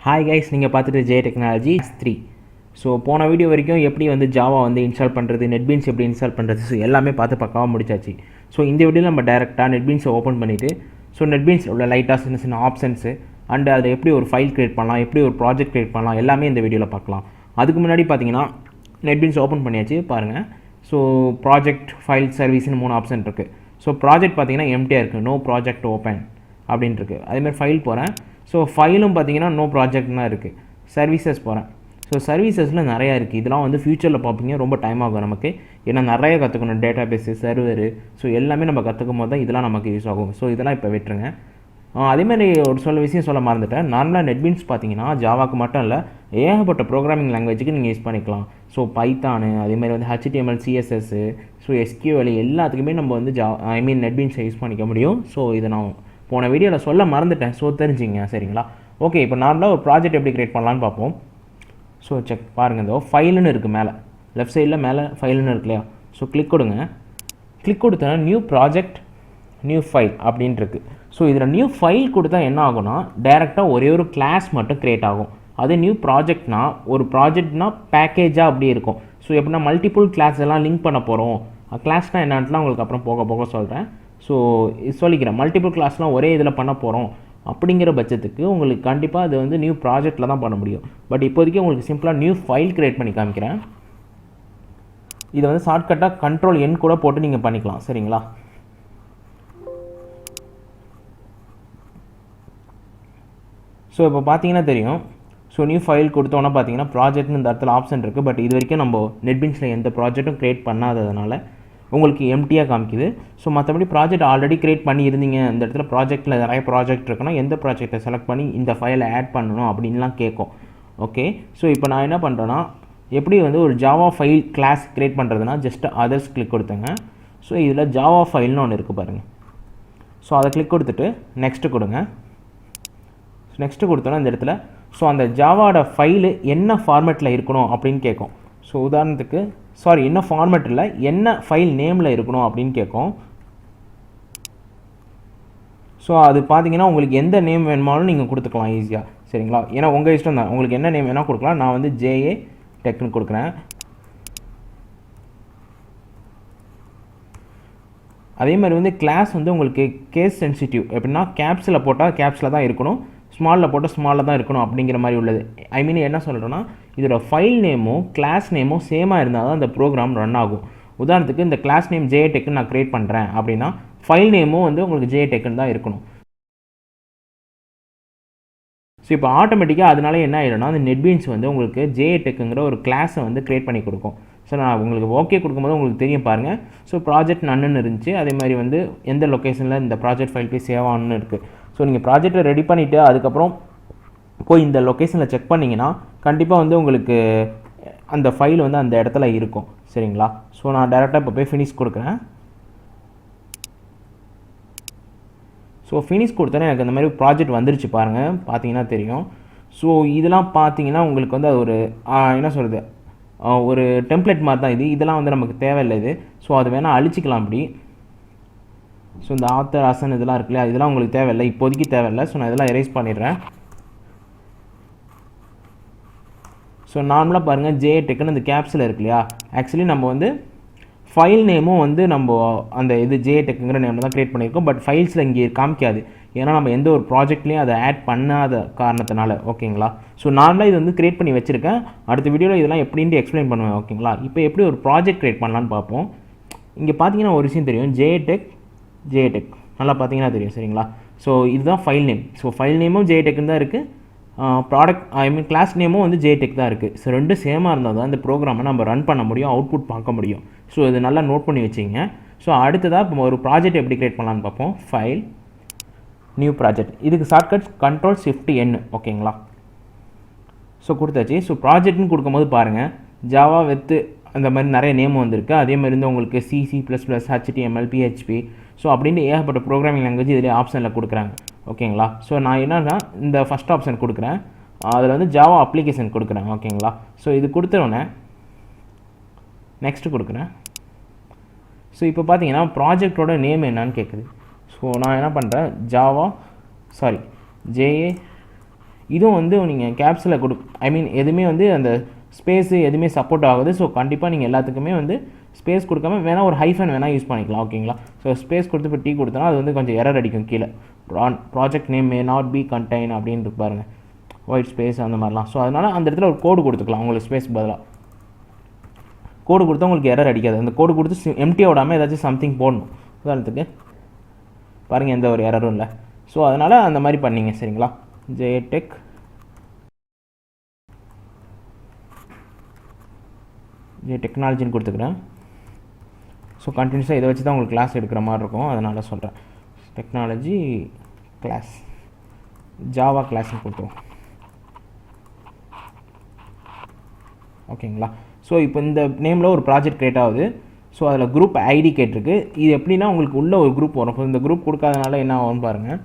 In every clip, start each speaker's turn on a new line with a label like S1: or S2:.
S1: Hi guys, நீங்கள் பார்த்துட்டு J Technology 3. So போன வீடியோ வரைக்கும் எப்படி வந்து ஜாவா வந்து இன்ஸ்டால் பண்ணுறது, நெட்பீன்ஸ் எப்படி இன்ஸ்டால் பண்ணுறது, ஸோ எல்லாமே பார்த்து பக்காவாக முடிச்சாச்சு. ஸோ இந்த வீடியோவில் நம்ம டேரெக்டாக நெட்பீன்ஸை ஓப்பன் பண்ணிவிட்டு ஸோ நெட்பீன்ஸில் உள்ள லைட்டாக சின்ன சின்ன ஆப்ஷன்ஸு அண்ட் அதை எப்படி ஒரு ஃபைல் க்ரியேட் பண்ணலாம், எப்படி ஒரு ப்ராஜெக்ட் க்ரியேட் பண்ணலாம் எல்லாமே இந்த வீடியோவில் பார்க்கலாம். அதுக்கு முன்னாடி பார்த்தீங்கன்னா நெட்பீன்ஸ் ஓப்பன் பண்ணியாச்சு பாருங்கள். ஸோ ப்ராஜெக்ட், ஃபைல், சர்வீஸ்னு 3 ஆப்ஷன் இருக்குது. ஸோ ப்ராஜெக்ட் பார்த்தீங்கன்னா எம்டியாக இருக்குது, நோ ப்ராஜெக்ட் ஓப்பன் அப்படின்ட்டு இருக்குது. அதேமாதிரி ஃபைல் போகிறேன். ஸோ ஃபைலும் பார்த்தீங்கன்னா நோ ப்ராஜெக்ட் தான் இருக்குது. சர்வீசஸ் போகிறேன். ஸோ சர்வீசஸில் நிறையா இருக்குது. இதெல்லாம் வந்து ஃப்யூச்சரில் பார்ப்பீங்க, ரொம்ப டைம் ஆகும் நமக்கு. ஏன்னா நிறைய கற்றுக்கணும், டேட்டா பேஸு, சர்வரு, ஸோ எல்லாமே நம்ம கற்றுக்கும் போது தான் இதெல்லாம் நமக்கு யூஸ் ஆகும். ஸோ இதெல்லாம் இப்போ விட்டுருங்க. அதேமாதிரி ஒரு விஷயம் சொல்ல மறந்துட்டேன். நார்மலாக நெட்பீன்ஸ் பார்த்தீங்கன்னா ஜாவாக்கு மட்டும் இல்லை, ஏகப்பட்ட ப்ரோக்ராமிங் லாங்குவேஜுக்கு நீங்கள் யூஸ் பண்ணிக்கலாம். ஸோ பைத்தானு, அதேமாதிரி வந்து HTML, CSS, ஸோ SQL எல்லாத்துக்குமே நம்ம வந்து நெட்பீன்ஸை யூஸ் பண்ணிக்க முடியும். ஸோ இதை நான் போன வீடியோவில் சொல்ல மறந்துட்டேன், ஸோ தெரிஞ்சுங்க சரிங்களா. ஓகே, இப்போ நார்மலாக ஒரு ப்ராஜெக்ட் எப்படி க்ரியேட் பண்ணலான்னு பார்ப்போம். ஸோ செக் பாருங்கள், இந்த ஃபைலுன்னு இருக்குது மேலே லெஃப்ட் சைடில் மேலே ஃபைலுன்னு இருக்கு இல்லையா. ஸோ கிளிக் கொடுங்க. கிளிக் கொடுத்தோன்னா நியூ ப்ராஜெக்ட், நியூ ஃபைல் அப்படின்ட்டு இருக்குது. ஸோ இதில் நியூ ஃபைல் கொடுத்தா என்ன ஆகும்னா டேரெக்டாக ஒரே ஒரு கிளாஸ் மட்டும் க்ரியேட் ஆகும். அதே நியூ ப்ராஜெக்ட்னா ஒரு ப்ராஜெக்ட்னா பேக்கேஜாக அப்படியே இருக்கும். ஸோ எப்படின்னா மல்டிபிள் கிளாஸ் எல்லாம் லிங்க் பண்ண போகிறோம். கிளாஸ்னால் என்னன்ட்டுலாம் உங்களுக்கு அப்புறம் போக போக சொல்கிறேன். ஸோ சொல்லிக்கிறேன், மல்டிபிள் கிளாஸ்லாம் ஒரே இதில் பண்ண போகிறோம் அப்படிங்கிற பட்சத்துக்கு உங்களுக்கு கண்டிப்பாக அது வந்து நியூ ப்ராஜெக்டில் தான் பண்ண முடியும். பட் இப்போதைக்கு உங்களுக்கு சிம்பிளாக நியூ ஃபைல் க்ரியேட் பண்ணி காமிக்கிறேன். இதை வந்து ஷார்ட்கட்டாக Ctrl+N கூட போட்டு நீங்கள் பண்ணிக்கலாம் சரிங்களா. ஸோ இப்போ பார்த்தீங்கன்னா தெரியும். ஸோ நியூ ஃபைல் கொடுத்தோன்னா பார்த்தீங்கன்னா ப்ராஜெக்ட்னு இந்த இடத்துல ஆப்ஷன் இருக்குது. பட் இது வரைக்கும் நம்ம நெட்பீன்ஸில் எந்த ப்ராஜெக்ட்டும் க்ரியேட் பண்ணாததுனால உங்களுக்கு எம்டியாக காமிக்குது. ஸோ மற்றபடி ப்ராஜெக்ட் ஆல்ரெடி க்ரியேட் பண்ணியிருந்தீங்க, இந்த இடத்துல ப்ராஜெக்ட்டில் நிறைய ப்ராஜெக்ட் இருக்குன்னா எந்த ப்ராஜெக்டை செலக்ட் பண்ணி இந்த ஃபைலை ஆட் பண்ணணும் அப்படின்லாம் கேட்கும். ஓகே, ஸோ இப்போ நான் என்ன பண்ணுறேன்னா எப்படி வந்து ஒரு ஜாவா ஃபைல் கிளாஸ் க்ரியேட் பண்ணுறதுனா ஜஸ்ட் அதர்ஸ் கிளிக் கொடுத்தேங்க. ஸோ இதில் ஜாவா ஃபைல்னு ஒன்று இருக்குது பாருங்கள். ஸோ அதை கிளிக் கொடுத்துட்டு நெக்ஸ்ட்டு கொடுங்க. நெக்ஸ்ட்டு கொடுத்தோன்னா இந்த இடத்துல ஸோ அந்த ஜாவாவோட ஃபைலு என்ன ஃபார்மேட்டில் இருக்கணும் அப்படின்னு கேட்கும். ஸோ உதாரணத்துக்கு என்ன ஃபார்மேட் இல்லை, என்ன ஃபைல் நேமில் இருக்கணும் அப்படின்னு கேட்கும். ஸோ அது பார்த்தீங்கன்னா உங்களுக்கு எந்த நேம் வேணுமாலும் நீங்கள் கொடுத்துக்கலாம் ஈஸியாக சரிங்களா. ஏன்னா உங்கள் இஷ்டம் தான், உங்களுக்கு என்ன நேம் வேணால் கொடுக்கலாம். நான் வந்து JA டெக்னு கொடுக்குறேன். அதே மாதிரி வந்து கிளாஸ் வந்து உங்களுக்கு கேஸ் சென்சிட்டிவ், எப்படின்னா கேப்ஸில் போட்டால் கேப்ஸில் தான் இருக்கணும், ஸ்மாலில் போட்டால் ஸ்மாலில் தான் இருக்கணும் அப்படிங்கிற மாதிரி உள்ளது. என்ன சொல்கிறேன்னா இதோட ஃபைல் நேமும் கிளாஸ் நேமும் சேமாக இருந்தால் தான் இந்த ப்ரோக்ராம் ரன் ஆகும். உதாரணத்துக்கு இந்த கிளாஸ் நேம் JA டெக்னு நான் க்ரியேட் பண்ணுறேன் அப்படின்னா ஃபைல் நேமும் வந்து உங்களுக்கு JA டெக்னு தான் இருக்கணும். ஸோ இப்போ ஆட்டோமேட்டிக்காக அதனால என்ன ஆகிடும்னா அந்த நெட்பீன்ஸ் வந்து உங்களுக்கு JA டெக்குங்கிற ஒரு கிளாஸை வந்து க்ரியேட் பண்ணி கொடுக்கும். ஸோ நான் உங்களுக்கு ஓகே கொடுக்கும்போது உங்களுக்கு தெரியும் பாருங்கள். ஸோ ப்ராஜெக்ட் நன்னு இருந்துச்சு, அதே மாதிரி வந்து எந்த லொக்கேஷனில் இந்த ப்ராஜெக்ட் ஃபைல் போய் சேவ் ஆகணும்னு இருக்குது. ஸோ நீங்கள் ப்ராஜெக்டை ரெடி பண்ணிவிட்டு அதுக்கப்புறம் போய் இந்த லொக்கேஷனில் செக் பண்ணிங்கன்னா கண்டிப்பாக வந்து உங்களுக்கு அந்த ஃபைல் வந்து அந்த இடத்துல இருக்கும் சரிங்களா. ஸோ நான் டேரெக்டாக இப்போ போய் ஃபினிஷ் கொடுக்குறேன். ஸோ ஃபினிஷ் கொடுத்தோன்னே எனக்கு அந்த மாதிரி ப்ராஜெக்ட் வந்துருச்சு பாருங்கள், பார்த்தீங்கன்னா தெரியும். ஸோ இதெல்லாம் பார்த்தீங்கன்னா உங்களுக்கு வந்து அது ஒரு என்ன சொல்கிறது, ஒரு டெம்ப்ளேட் மாதிரி தான் இது. இதெல்லாம் வந்து நமக்கு தேவையில்லை இது. ஸோ அது வேணால் அழிச்சிக்கலாம் அப்படி. ஸோ இந்த ஆத்தர் அசன் இதெல்லாம் இருக்கு இல்லையா, இதெல்லாம் உங்களுக்கு தேவையில்லை, இப்போதைக்கு தேவையில்லை. ஸோ நான் இதெல்லாம் எரேஸ் பண்ணிடுறேன். ஸோ நார்மலாக பாருங்கள் JA டெக்குன்னு இந்த கேப்ஸில் இருக்கு இல்லையா, ஆக்சுவலி நம்ம வந்து ஃபைல் நேமும் வந்து நம்ம அந்த இது JA டெக்குங்கிற நேமில் தான் க்ரியேட் பண்ணியிருக்கோம். பட் ஃபைல்ஸில் இங்கே காமிக்காது, ஏன்னா நம்ம எந்த ஒரு ப்ராஜெக்ட்லேயும் அதை ஆட் பண்ணாத காரணத்தினால. ஓகேங்களா. ஸோ நார்மலாக இது வந்து க்ரியேட் பண்ணி வச்சுருக்கேன். அடுத்த வீடியோவில் இதெல்லாம் எப்படின்ட்டு எக்ஸ்பிளைன் பண்ணுவேன். ஓகேங்களா. இப்போ எப்படி ஒரு ப்ராஜெக்ட் க்ரியேட் பண்ணலான்னு பார்ப்போம். இங்கே பார்த்தீங்கன்னா ஒரு விஷயம் தெரியும், JA டெக் நல்லா பார்த்தீங்கன்னா தெரியும் சரிங்களா. ஸோ இதுதான் ஃபைல் நேம். ஸோ ஃபைல் நேமும் JA டெக்குன்னு தான் இருக்குது, ப்ராடக்ட் கிளாஸ் நேமும் வந்து JA டெக் தான் இருக்குது. ஸோ ரெண்டும் சேமாக இருந்தால் தான் இந்த ப்ரோக்ராமை நம்ம ரன் பண்ண முடியும், அவுட்புட் பார்க்க முடியும். ஸோ இது நல்லா நோட் பண்ணி வச்சிங்க. ஸோ அடுத்ததாக இப்போ ஒரு ப்ராஜெக்ட் எப்படி க்ரியேட் பண்ணலான்னு பார்ப்போம். ஃபைல், நியூ ப்ராஜெக்ட், இதுக்கு ஷார்ட்கட் Ctrl+Shift+N. ஓகேங்களா. ஸோ கொடுத்தாச்சு. ஸோ ப்ராஜெக்ட்னு கொடுக்கும்போது பாருங்கள் ஜாவா வித்து அந்த மாதிரி நிறைய நேம் வந்திருக்கு. அதே மாதிரி வந்து உங்களுக்கு C++, HTML, PHP, ஸோ அப்படின்னு ஏகப்பட்ட ப்ரோக்ராமிங் லாங்குவேஜ் இதில் ஆப்ஷனில் கொடுக்குறாங்க. ஓகேங்களா. ஸோ நான் என்னன்னா இந்த ஃபஸ்ட் ஆப்ஷன் கொடுக்குறேன், அதில் வந்து ஜாவா அப்ளிகேஷன் கொடுக்குறேன். ஓகேங்களா. ஸோ இது கொடுத்தோன்னே நெக்ஸ்ட்டு கொடுக்குறேன். ஸோ இப்போ பார்த்தீங்கன்னா ப்ராஜெக்டோட நேம் என்னன்னு கேட்குது. ஸோ நான் என்ன பண்ணுறேன், JA இதுவும் வந்து நீங்கள் கேப்ஸில் ஐ மீன் எதுவுமே வந்து அந்த ஸ்பேஸு எதுவுமே சப்போர்ட் ஆகுது. ஸோ கண்டிப்பாக நீங்கள் எல்லாத்துக்குமே வந்து ஸ்பேஸ் கொடுக்காம வேணால் ஒரு ஹைஃபன் வேணால் யூஸ் பண்ணிக்கலாம். ஓகேங்களா? ஸோ ஸ்பேஸ் கொடுத்து இப்போ கொடுத்தோன்னா அது வந்து கொஞ்சம் எரர் அடிக்கும். கீழே project name may not be contain அப்படின்னு இருக்கு பாருங்கள், ஒயிட் ஸ்பேஸ் அந்த மாதிரிலாம். ஸோ அதனால் அந்த இடத்துல ஒரு கோடு கொடுத்துக்கலாம். உங்களுக்கு ஸ்பேஸ் பதிலாக கோடு கொடுத்தா உங்களுக்கு எரர் அடிக்காது. அந்த கோடு கொடுத்து எம்டியாக விடாமல் ஏதாச்சும் சம்திங் போடணும். உதாரணத்துக்கு பாருங்கள், எந்த ஒரு எரரும் இல்லை. ஸோ அதனால் அந்த மாதிரி பண்ணிங்க. சரிங்களா? ஜேடெக் டெக்னாலஜின்னு கொடுத்துக்கிறேன். ஸோ கண்டினியூஸாக இதை வச்சு தான் உங்களுக்கு கிளாஸ் எடுக்கிற மாதிரி இருக்கும், அதனால் சொல்கிறேன். டெக்னாலஜி கிளாஸ் ஜாவா கிளாஸ்ன்னு கொடுத்துருவோம். ஓகேங்களா? ஸோ இப்போ இந்த நேமில் ஒரு ப்ராஜெக்ட் க்ரியேட் ஆகுது. ஸோ அதில் குரூப் ஐடி கேட்டிருக்கு. இது எப்படின்னா உங்களுக்கு உள்ள ஒரு குரூப் வரும். ஸோ இந்த குரூப் கொடுக்காதனால என்ன ஆகும்னு பாருங்கள்.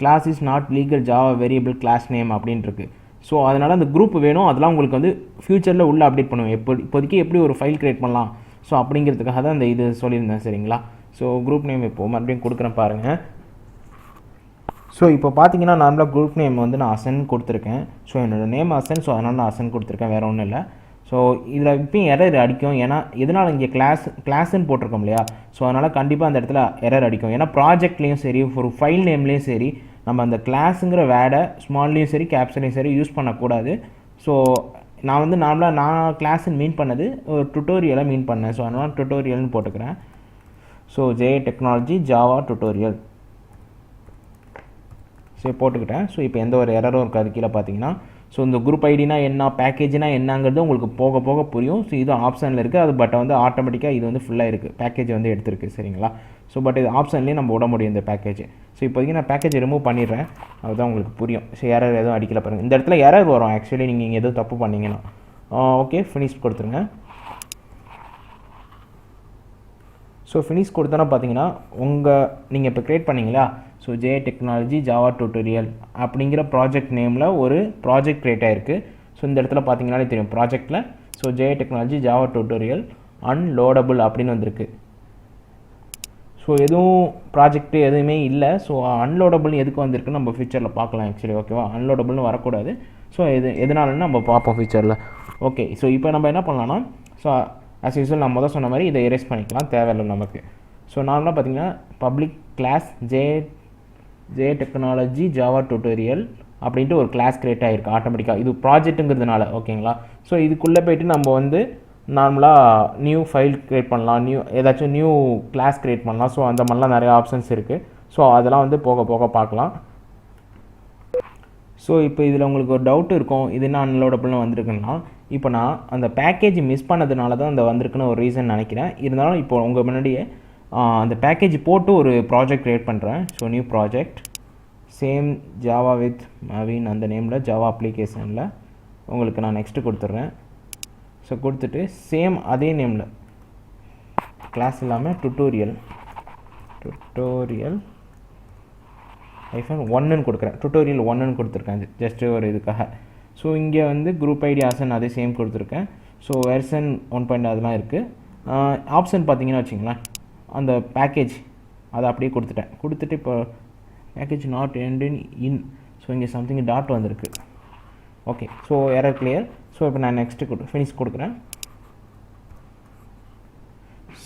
S1: Class is not legal Java variable class name அப்படின்ட்டுருக்கு. ஸோ அதனால் அந்த குரூப் வேணும். அதெல்லாம் உங்களுக்கு வந்து ஃப்யூச்சரில் உள்ளே அப்டேட் பண்ணுவேன். இப்போதைக்கு எப்படி ஒரு ஃபைல் க்ரியேட் பண்ணலாம் ஸோ அப்படிங்கிறதுக்காக தான் அந்த இது சொல்லியிருந்தேன். சரிங்களா? ஸோ குரூப் நேம் இப்போது மறுபடியும் கொடுக்குறேன் பாருங்கள். ஸோ இப்போ பார்த்தீங்கன்னா நார்மலாக குரூப் நேம் வந்து நான் அசன் கொடுத்துருக்கேன். ஸோ என்னோடய நேம் அசன். ஸோ அதனால் நான் அசன் கொடுத்துருக்கேன், வேறு ஒன்றும் இல்லை. ஸோ இதில் இப்போயும் எரர் அடிக்கும். ஏன்னா எதனால் இங்கே கிளாஸ்ன்னு போட்டிருக்கோம் இல்லையா? ஸோ அதனால் கண்டிப்பாக அந்த இடத்துல எரர் அடிக்கும். ஏன்னா ப்ராஜெக்ட்லேயும் சரி, ஒரு ஃபைல் நேம்லேயும் சரி, நம்ம அந்த கிளாஸுங்கிற வேர்டை ஸ்மால்லையும் சரி கேப்ஸ்லையும் சரி யூஸ் பண்ணக்கூடாது. ஸோ நான் வந்து நான் கிளாஸ்ன்னு மீன் பண்ணது ஒரு டுட்டோரியலை மீன் பண்ணேன். ஸோ அதனால் டுட்டோரியல்னு போட்டுக்கிறேன். So J technology Java tutorial so போட்டுக்கிட்டேன். ஸோ இப்போ எந்த ஒரு எரரும் இருக்காது. கீழே பார்த்தீங்கன்னா ஸோ இந்த குரூப் ஐடினா என்ன, பேக்கேஜ்னா என்னங்கிறது உங்களுக்கு போக போக புரியும். ஸோ இது ஆப்ஷனில் இருக்குது. அது பட் வந்து ஆட்டோமேட்டிக்காக இது வந்து ஃபுல்லாக இருக்குது, பேக்கேஜ் வந்து எடுத்துருக்கு. சரிங்களா? ஸோ பட் இது ஆப்ஷன்லேயே நம்ம விட முடியும் இந்த பேக்கேஜ். ஸோ இப்போதைக்கு நான் பேக்கேஜ் ரிமூவ் பண்ணிடுறேன். அதுதான் உங்களுக்கு புரியும். ஸோ எரர் எதுவும் அடிக்கல பாருங்கள். இந்த இடத்துல எரர் வரும் ஆக்சுவலி நீங்கள் இங்கே எதுவும் தப்பு பண்ணிங்கன்னா. ஓகே, ஃபினிஷ் கொடுத்துருங்க. ஸோ ஃபினிஷ் கொடுத்தோன்னா பார்த்தீங்கன்னா நீங்கள் இப்போ க்ரியேட் பண்ணிங்களா? So J technology Java tutorial அப்படிங்கிற ப்ராஜெக்ட் நேமில் ஒரு ப்ராஜெக்ட் க்ரியேட் ஆகிருக்கு. ஸோ இந்த இடத்துல பார்த்தீங்கன்னாலே தெரியும் ப்ராஜெக்டில். So J technology Java tutorial unloadable அப்படின்னு வந்திருக்கு. ஸோ எதுவும் ப்ராஜெக்ட் எதுவுமே இல்லை. ஸோ அன்லோடபுள் எதுக்கு வந்திருக்குன்னு நம்ம ஃபியூச்சரில் பார்க்கலாம் ஆக்சுவலி. ஓகேவா? அன்லோடபுள்னு வரக்கூடாது. ஸோ எதனாலன்னு நம்ம பார்ப்போம் ஃபியூச்சரில். ஓகே, ஸோ இப்போ நம்ம என்ன பண்ணலாம்னா, ஸோ ஆஸ் யூஸ்வல் நான் சொன்ன மாதிரி இதை எரேஸ் பண்ணிக்கலாம், தேவையில்லை நமக்கு. ஸோ நார்மலாக பார்த்தீங்கன்னா public class J technology Java tutorial அப்படின்ட்டு ஒரு கிளாஸ் க்ரியேட் ஆகிருக்கு ஆட்டோமேட்டிக்காக. இது ப்ராஜெக்ட்டுங்கிறதுனால. ஓகேங்களா? ஸோ இதுக்குள்ளே போய்ட்டு நம்ம வந்து நார்மலாக நியூ ஃபைல் க்ரியேட் பண்ணலாம், ஏதாச்சும் நியூ கிளாஸ் க்ரியேட் பண்ணலாம். ஸோ அந்த மாதிரிலாம் நிறைய ஆப்ஷன்ஸ் இருக்குது. ஸோ அதெல்லாம் வந்து போக போக பார்க்கலாம். ஸோ இப்போ இதில் உங்களுக்கு ஒரு டவுட் இருக்கும், இது என்ன அன்லோடபுள்னு வந்திருக்குன்னா, இப்போ நான் அந்த பேக்கேஜ் மிஸ் பண்ணதுனால தான் அந்த வந்திருக்குன்னு ஒரு ரீசன் நினைக்கிறேன். இருந்தாலும் இப்போ உங்கள் முன்னாடியே அந்த பேக்கேஜ் போட்டு ஒரு ப்ராஜெக்ட் க்ரியேட் பண்ணுறேன். So new project same Java with Maven அந்த நேமில் ஜாவா அப்ளிகேஷனில் உங்களுக்கு நான் நெக்ஸ்ட்டு கொடுத்துட்றேன். ஸோ கொடுத்துட்டு சேம் அதே நேமில் கிளாஸ் இல்லாமல் டுட்டோரியல் -1ன்னு கொடுக்குறேன். டுட்டோரியல் 1ன்னு கொடுத்துருக்கேன் ஜஸ்ட்டு ஒரு இதுக்காக. ஸோ இங்கே வந்து குரூப் ஐடி ஆசன் அதே சேம் கொடுத்துருக்கேன். So version 1. அதெல்லாம் இருக்குது. ஆப்ஷன் பார்த்தீங்கன்னா வச்சிங்களேன், அந்த பேக்கேஜ் அதை அப்படியே கொடுத்துட்டு இப்போ package not end in so இங்கே சம்திங் டாட் வந்திருக்கு. Okay, so error clear. So இப்போ நான் நெக்ஸ்ட்டு ஃபினிஷ் கொடுக்குறேன்.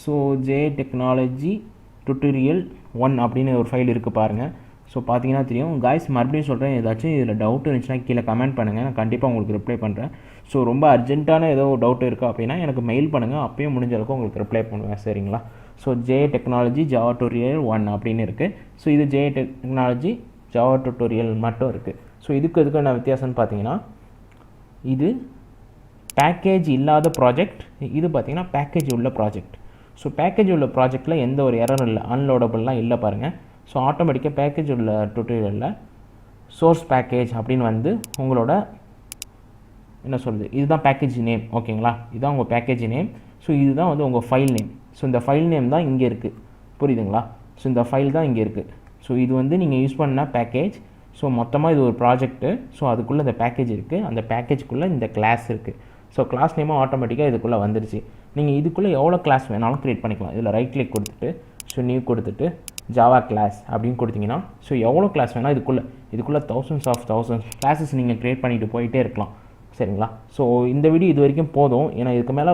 S1: ஸோ ஜே டெக்னாலஜி டுட்டோரியல் 1 அப்படின்னு ஒரு ஃபைல் இருக்குது பாருங்கள். ஸோ பார்த்தீங்கன்னா தெரியும். காய்ஸ் மறுபடியும் சொல்கிறேன், ஏதாச்சும் இதில் டவுட் இருந்துச்சுன்னா கீழே கமெண்ட் பண்ணுங்கள், நான் கண்டிப்பாக உங்களுக்கு ரிப்ளை பண்ணுறேன். ஸோ ரொம்ப அர்ஜென்ட்டான ஏதோ டவுட் இருக்கா அப்படின்னா எனக்கு மெயில் பண்ணுங்கள், அப்பயும் முடிஞ்ச அளவுக்கு உங்களுக்கு ரிப்ளை பண்ணுவேன். சரிங்களா? So J technology Java tutorial 1 அப்படின்னு இருக்குது. ஸோ இது ஜே டெக்னாலஜி ஜாவா டியூட்டோரியல் மட்டும் இருக்குது. ஸோ இதுக்கு என்ன வித்தியாசம்னு பார்த்தீங்கன்னா, இது பேக்கேஜ் இல்லாத ப்ராஜெக்ட், இது பார்த்தீங்கன்னா பேக்கேஜ் உள்ள ப்ராஜெக்ட். ஸோ பேக்கேஜ் உள்ள ப்ராஜெக்டில் எந்த ஒரு எரரும் இல்லை, அன்லோடபுள்லாம் இல்லை பாருங்கள். ஸோ ஆட்டோமேட்டிக்காக பேக்கேஜ் உள்ள டியூட்டோரியலில் சோர்ஸ் பேக்கேஜ் அப்படின்னு வந்து உங்களோட என்ன சொல்கிறது, இதுதான் பேக்கேஜ் நேம். ஓகேங்களா? இதுதான் உங்கள் பேக்கேஜ் நேம். ஸோ இதுதான் வந்து உங்கள் ஃபைல் நேம். ஸோ இந்த ஃபைல் நேம் தான் இங்கே இருக்குது, புரியுதுங்களா? ஸோ இந்த ஃபைல் தான் இங்கே இருக்குது. ஸோ இது வந்து நீங்கள் யூஸ் பண்ண பேக்கேஜ். ஸோ மொத்தமாக இது ஒரு ப்ராஜெக்ட்டு. ஸோ அதுக்குள்ளே இந்த பேக்கேஜ் இருக்குது, அந்த பேக்கேஜுக்குள்ளே இந்த கிளாஸ் இருக்குது. ஸோ கிளாஸ் நேமும் ஆட்டோமேட்டிக்காக இதுக்குள்ளே வந்துருச்சு. நீங்கள் இதுக்குள்ளே எவ்வளோ கிளாஸ் வேணாலும் க்ரியேட் பண்ணிக்கலாம். இதில் ரைட் கிளிக் கொடுத்துட்டு ஸோ நியூ கொடுத்துட்டு ஜாவா கிளாஸ் அப்படின்னு கொடுத்தீங்கன்னா ஸோ எவ்வளோ கிளாஸ் வேணால் இதுக்குள்ளே thousands கிளாஸஸ் நீங்கள் க்ரியேட் பண்ணிட்டு போயிட்டே இருக்கலாம். சரிங்களா? ஸோ இந்த வீடியோ இது வரைக்கும் போதும். ஏன்னா இதுக்கு மேலே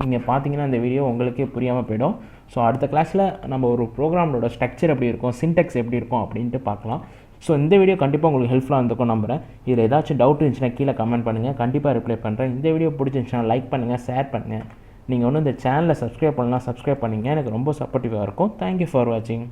S1: நீங்கள் பார்த்தீங்கன்னா இந்த வீடியோ உங்களுக்கே புரியாமல் போயிடும். ஸோ அடுத்த கிளாஸில் நம்ம ஒரு ப்ரோக்ராமோட ஸ்ட்ரக்சர் எப்படி இருக்கும், சின்டெக்ஸ் எப்படி இருக்கும் அப்படின்ட்டு பார்க்கலாம். ஸோ இந்த வீடியோ கண்டிப்பாக உங்களுக்கு ஹெல்ப்ஃபுல்லாக இருந்திருக்கும் நம்புகிறேன். இதில் ஏதாச்சும் டவுட் இருந்துச்சுன்னா கீழே கமெண்ட் பண்ணுங்கள், கண்டிப்பாக ரிப்ளை பண்ணுறேன். இந்த வீடியோ பிடிச்சிருந்துச்சுன்னா லைக் பண்ணுங்கள், ஷேர் பண்ணுங்கள். நீங்கள் ஒன்றும் இந்த சேனலை சப்ஸ்கிரைப் பண்ணலாம், சப்ஸ்கிரைப் பண்ணிங்க, எனக்கு ரொம்ப சப்போர்ட்டிவாக இருக்கும். தேங்க்யூ ஃபார் வாட்சிங்.